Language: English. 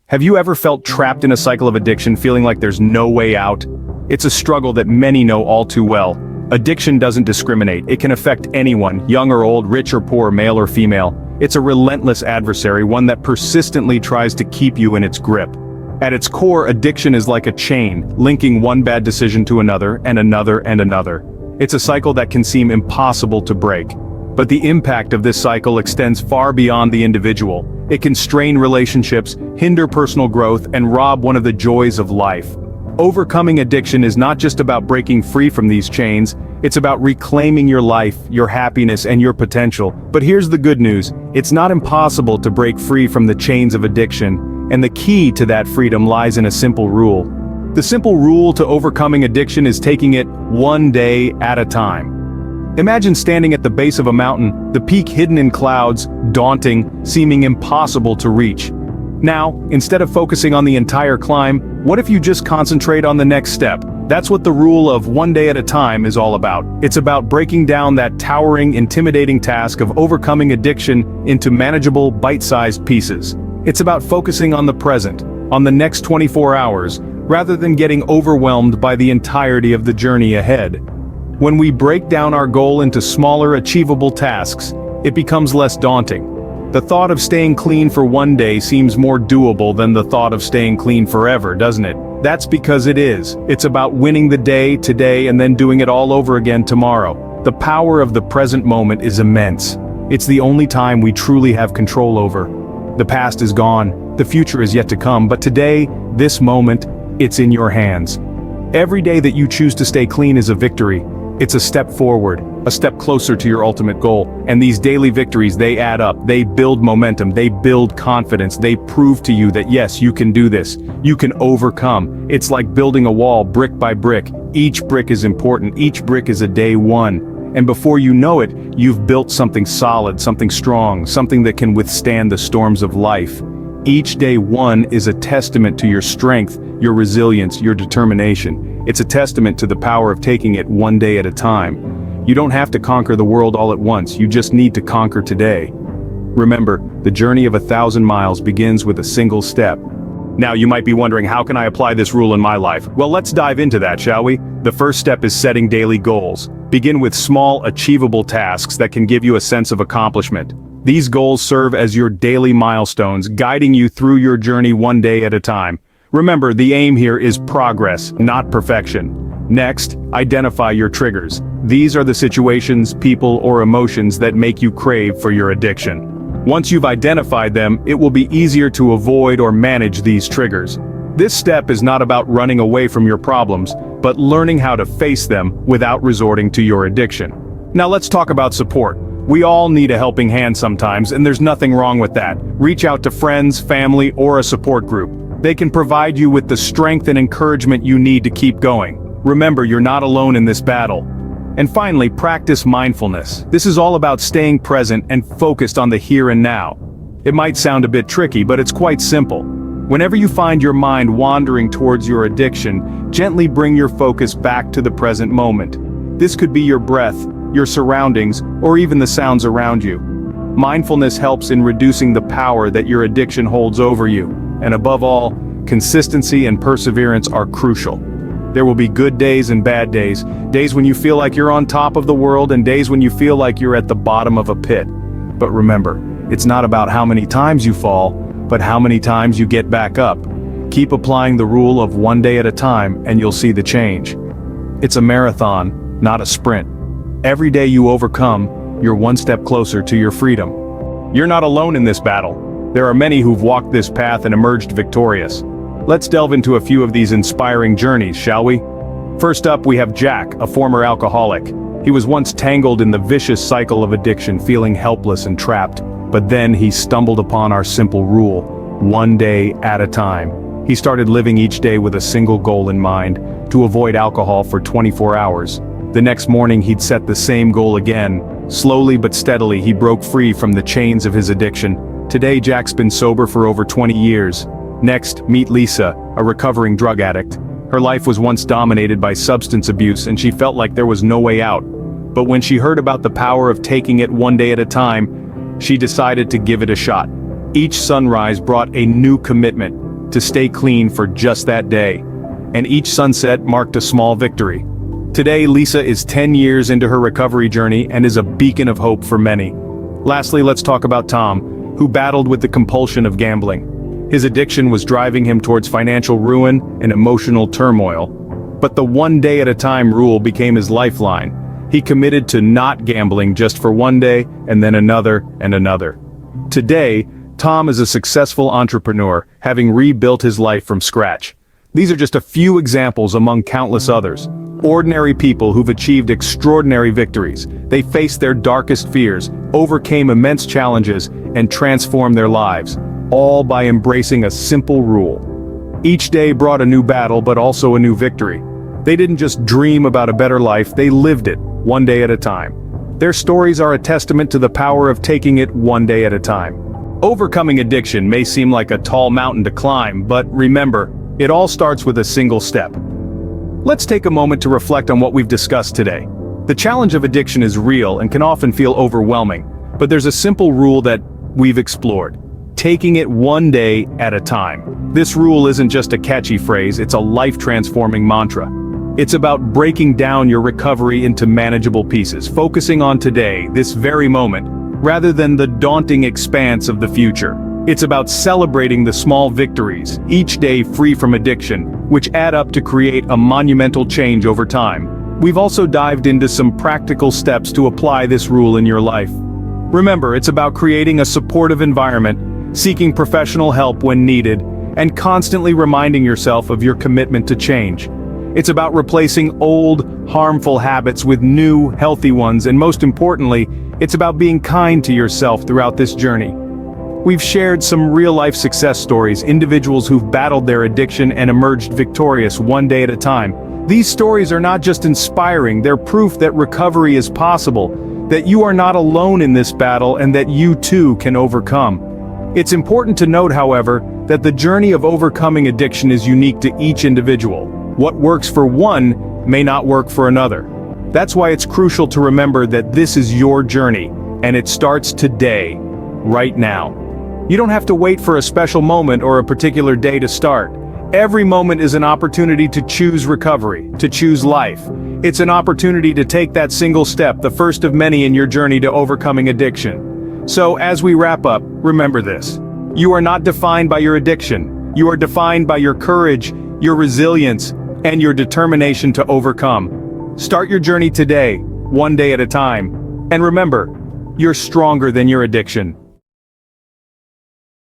Have you ever felt trapped in a cycle of addiction, feeling like there's no way out? It's a struggle that many know all too well. Addiction doesn't discriminate. It can affect anyone, young or old, rich or poor, male or female. It's a relentless adversary, one that persistently tries to keep you in its grip. At its core, addiction is like a chain, linking one bad decision to another and another and another. It's a cycle that can seem impossible to break. But the impact of this cycle extends far beyond the individual. It can strain relationships, hinder personal growth, and rob one of the joys of life. Overcoming addiction is not just about breaking free from these chains, it's about reclaiming your life, your happiness, and your potential. But here's the good news, it's not impossible to break free from the chains of addiction, and the key to that freedom lies in a simple rule. The simple rule to overcoming addiction is taking it one day at a time. Imagine standing at the base of a mountain, the peak hidden in clouds, daunting, seeming impossible to reach. Now, instead of focusing on the entire climb, what if you just concentrate on the next step? That's what the rule of one day at a time is all about. It's about breaking down that towering, intimidating task of overcoming addiction into manageable, bite-sized pieces. It's about focusing on the present, on the next 24 hours, rather than getting overwhelmed by the entirety of the journey ahead. When we break down our goal into smaller, achievable tasks, it becomes less daunting. The thought of staying clean for one day seems more doable than the thought of staying clean forever, doesn't it? That's because it is. It's about winning the day today and then doing it all over again tomorrow. The power of the present moment is immense. It's the only time we truly have control over. The past is gone, the future is yet to come, but today, this moment, it's in your hands. Every day that you choose to stay clean is a victory. It's a step forward, a step closer to your ultimate goal. And these daily victories, they add up, they build momentum, they build confidence, they prove to you that yes, you can do this, you can overcome. It's like building a wall brick by brick. Each brick is important, each brick is a day one. And before you know it, you've built something solid, something strong, something that can withstand the storms of life. Each day one is a testament to your strength, your resilience, your determination. It's a testament to the power of taking it one day at a time. You don't have to conquer the world all at once, you just need to conquer today. Remember, the journey of 1,000 miles begins with a single step. Now you might be wondering, how can I apply this rule in my life? Well, let's dive into that, shall we? The first step is setting daily goals. Begin with small, achievable tasks that can give you a sense of accomplishment. These goals serve as your daily milestones, guiding you through your journey one day at a time. Remember, the aim here is progress, not perfection. Next, identify your triggers. These are the situations, people, or emotions that make you crave for your addiction. Once you've identified them, it will be easier to avoid or manage these triggers. This step is not about running away from your problems, but learning how to face them without resorting to your addiction. Now let's talk about support. We all need a helping hand sometimes, and there's nothing wrong with that. Reach out to friends, family, or a support group. They can provide you with the strength and encouragement you need to keep going. Remember, you're not alone in this battle. And finally, practice mindfulness. This is all about staying present and focused on the here and now. It might sound a bit tricky, but it's quite simple. Whenever you find your mind wandering towards your addiction, gently bring your focus back to the present moment. This could be your breath, your surroundings, or even the sounds around you. Mindfulness helps in reducing the power that your addiction holds over you. And above all, consistency and perseverance are crucial. There will be good days and bad days, days when you feel like you're on top of the world and days when you feel like you're at the bottom of a pit. But remember, it's not about how many times you fall, but how many times you get back up. Keep applying the rule of one day at a time and you'll see the change. It's a marathon, not a sprint. Every day you overcome, you're one step closer to your freedom. You're not alone in this battle. There are many who've walked this path and emerged victorious. Let's delve into a few of these inspiring journeys, shall we? First up, we have Jack, a former alcoholic. He was once tangled in the vicious cycle of addiction, feeling helpless and trapped. But then he stumbled upon our simple rule, one day at a time. He started living each day with a single goal in mind, to avoid alcohol for 24 hours. The next morning he'd set the same goal again. Slowly but steadily he broke free from the chains of his addiction. Today Jack's been sober for over 20 years. Next, meet Lisa, a recovering drug addict. Her life was once dominated by substance abuse and she felt like there was no way out. But when she heard about the power of taking it one day at a time, she decided to give it a shot. Each sunrise brought a new commitment, to stay clean for just that day. And each sunset marked a small victory. Today, Lisa is 10 years into her recovery journey and is a beacon of hope for many. Lastly, let's talk about Tom, who battled with the compulsion of gambling. His addiction was driving him towards financial ruin and emotional turmoil. But the one day at a time rule became his lifeline. He committed to not gambling just for one day, and then another and another. Today, Tom is a successful entrepreneur, having rebuilt his life from scratch. These are just a few examples among countless others. Ordinary people who've achieved extraordinary victories. They faced their darkest fears, overcame immense challenges, and transformed their lives, all by embracing a simple rule. Each day brought a new battle, but also a new victory. They didn't just dream about a better life, they lived it, one day at a time. Their stories are a testament to the power of taking it one day at a time. Overcoming addiction may seem like a tall mountain to climb, but remember, it all starts with a single step. Let's take a moment to reflect on what we've discussed today. The challenge of addiction is real and can often feel overwhelming, but there's a simple rule that we've explored: taking it one day at a time. This rule isn't just a catchy phrase, it's a life-transforming mantra. It's about breaking down your recovery into manageable pieces, focusing on today, this very moment, rather than the daunting expanse of the future. It's about celebrating the small victories, each day free from addiction, which add up to create a monumental change over time. We've also dived into some practical steps to apply this rule in your life. Remember, it's about creating a supportive environment, seeking professional help when needed, and constantly reminding yourself of your commitment to change. It's about replacing old, harmful habits with new, healthy ones, and most importantly, it's about being kind to yourself throughout this journey. We've shared some real-life success stories, individuals who've battled their addiction and emerged victorious one day at a time. These stories are not just inspiring, they're proof that recovery is possible, that you are not alone in this battle, and that you too can overcome. It's important to note, however, that the journey of overcoming addiction is unique to each individual. What works for one may not work for another. That's why it's crucial to remember that this is your journey, and it starts today, right now. You don't have to wait for a special moment or a particular day to start. Every moment is an opportunity to choose recovery, to choose life. It's an opportunity to take that single step, the first of many in your journey to overcoming addiction. So, as we wrap up, remember this. You are not defined by your addiction. You are defined by your courage, your resilience, and your determination to overcome. Start your journey today, one day at a time. And remember, you're stronger than your addiction.